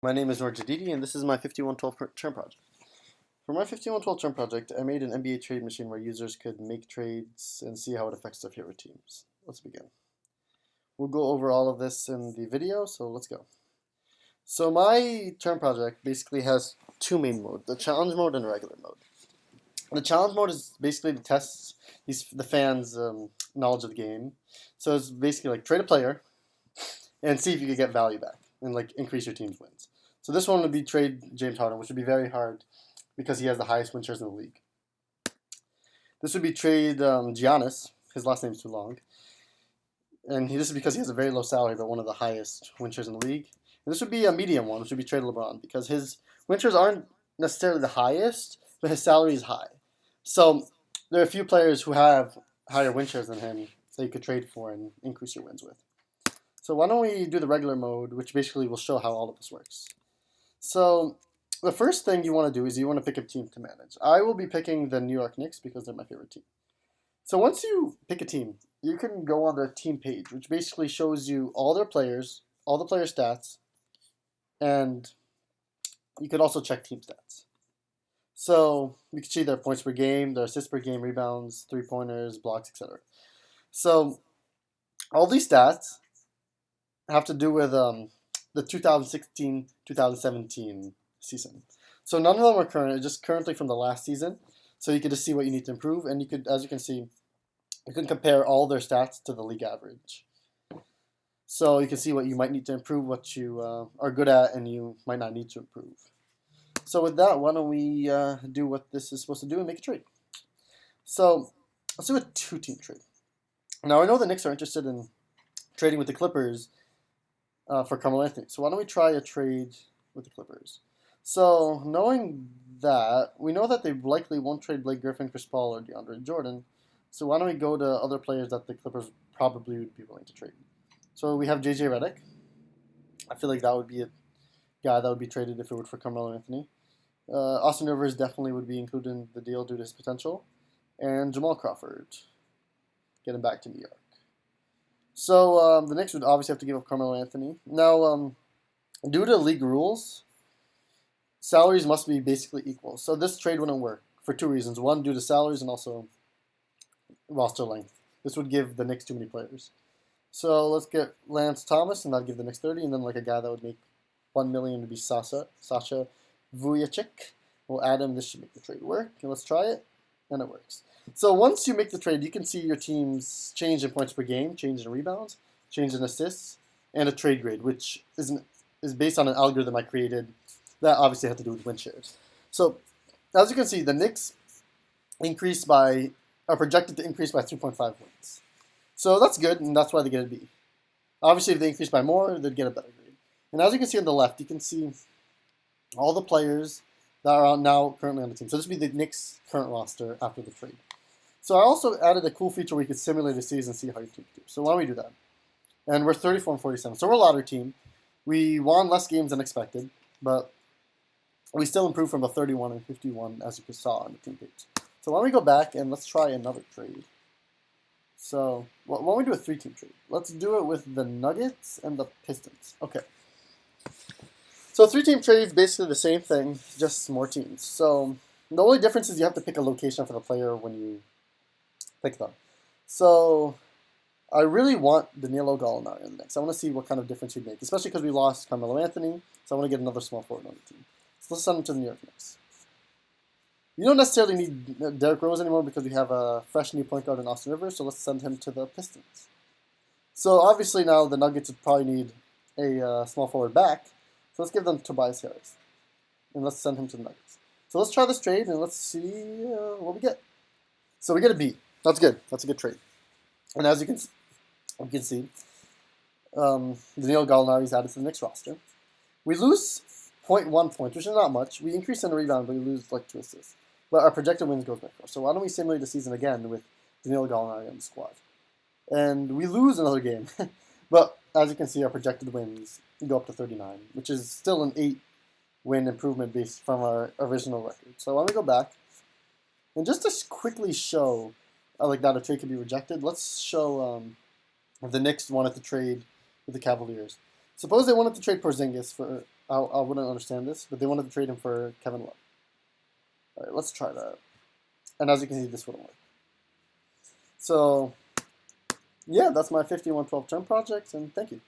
My name is Noor Jadidi, and this is my 5112 term project. For my 5112 term project, I made an NBA trade machine where users could make trades and see how it affects their favorite teams. Let's begin. We'll go over all of this in the video, so let's go. So my term project basically has two main modes, the challenge mode and the regular mode. The challenge mode is basically to test the fans' knowledge of the game. So it's basically like trade a player and see if you can get value back and like increase your team's wins. So this one would be trade James Harden, which would be very hard because he has the highest win shares in the league. This would be trade Giannis. His last name's too long. And this is because he has a very low salary, but one of the highest win shares in the league. And this would be a medium one, which would be trade LeBron, because his win shares aren't necessarily the highest, but his salary is high. So there are a few players who have higher win shares than him that you could trade for and increase your wins with. So why don't we do the regular mode, which basically will show how all of this works. So the first thing you want to do is you want to pick a team to manage. I will be picking the New York Knicks because they're my favorite team. So once you pick a team, you can go on their team page, which basically shows you all their players, all the player stats, and you could also check team stats. So you can see their points per game, their assists per game, rebounds, three-pointers, blocks, etc. So all these stats have to do with the 2016-2017 season. So none of them are current, just currently from the last season. So you can just see what you need to improve, and you could, as you can see, you can compare all their stats to the league average. So you can see what you might need to improve, what you are good at, and you might not need to improve. So with that, why don't we do what this is supposed to do and make a trade? So let's do a two-team trade. Now I know the Knicks are interested in trading with the Clippers for Carmelo Anthony. So why don't we try a trade with the Clippers? So knowing that, we know that they likely won't trade Blake Griffin, Chris Paul, or DeAndre Jordan. So why don't we go to other players that the Clippers probably would be willing to trade? So we have JJ Redick. I feel like that would be a guy that would be traded if it were for Carmelo Anthony. Austin Rivers definitely would be included in the deal due to his potential. And Jamal Crawford. Get him back to New York. So the Knicks would obviously have to give up Carmelo Anthony. Now, due to league rules, salaries must be basically equal. So this trade wouldn't work for two reasons. One, due to salaries, and also roster length. This would give the Knicks too many players. So let's get Lance Thomas, and that'd give the Knicks 30, and then like a guy that would make $1 million would be Sasha Vujacic. We'll add him. This should make the trade work. And let's try it, and it works. So once you make the trade, you can see your team's change in points per game, change in rebounds, change in assists, and a trade grade, which is based on an algorithm I created that obviously had to do with win shares. So as you can see, the Knicks are projected to increase by 3.5 wins. So that's good, and that's why they get a B. Obviously, if they increase by more, they'd get a better grade. And as you can see on the left, you can see all the players that are now currently on the team. So this would be the Knicks' current roster after the trade. So I also added a cool feature where you could simulate a season and see how your team do. So why don't we do that? And we're 34 and 47. So we're a ladder team. We won less games than expected, but we still improved from a 31 and 51 as you saw on the team page. So why don't we go back and let's try another trade. So why don't we do a three-team trade? Let's do it with the Nuggets and the Pistons. Okay. So three-team trade is basically the same thing, just more teams. So the only difference is you have to pick a location for the player when you pick them. So I really want Danilo Gallinari in the Knicks. I want to see what kind of difference he'd make, especially because we lost Carmelo Anthony. So I want to get another small forward on the team. So let's send him to the New York Knicks. You don't necessarily need Derrick Rose anymore because we have a fresh new point guard in Austin Rivers. So let's send him to the Pistons. So obviously now the Nuggets would probably need a small forward back. So let's give them Tobias Harris. And let's send him to the Nuggets. So let's try this trade and let's see what we get. So we get a B. That's good. That's a good trade. And as you can see, Danilo Gallinari is added to the Knicks roster. We lose 0.1 points, which is not much. We increase in the rebound, but we lose like 2 assists. But our projected wins goes by 4. So why don't we simulate the season again with Danilo Gallinari on the squad? And we lose another game. But as you can see, our projected wins go up to 39, which is still an 8-win improvement based from our original record. So why don't we go back? And just to quickly show like that a trade could be rejected, let's show if the Knicks wanted to trade with the Cavaliers. Suppose they wanted to trade Porzingis for I wouldn't understand this, but they wanted to trade him for Kevin Love. All right, let's try that. And as you can see, this wouldn't work. So, yeah, that's my 5112 term project, and thank you.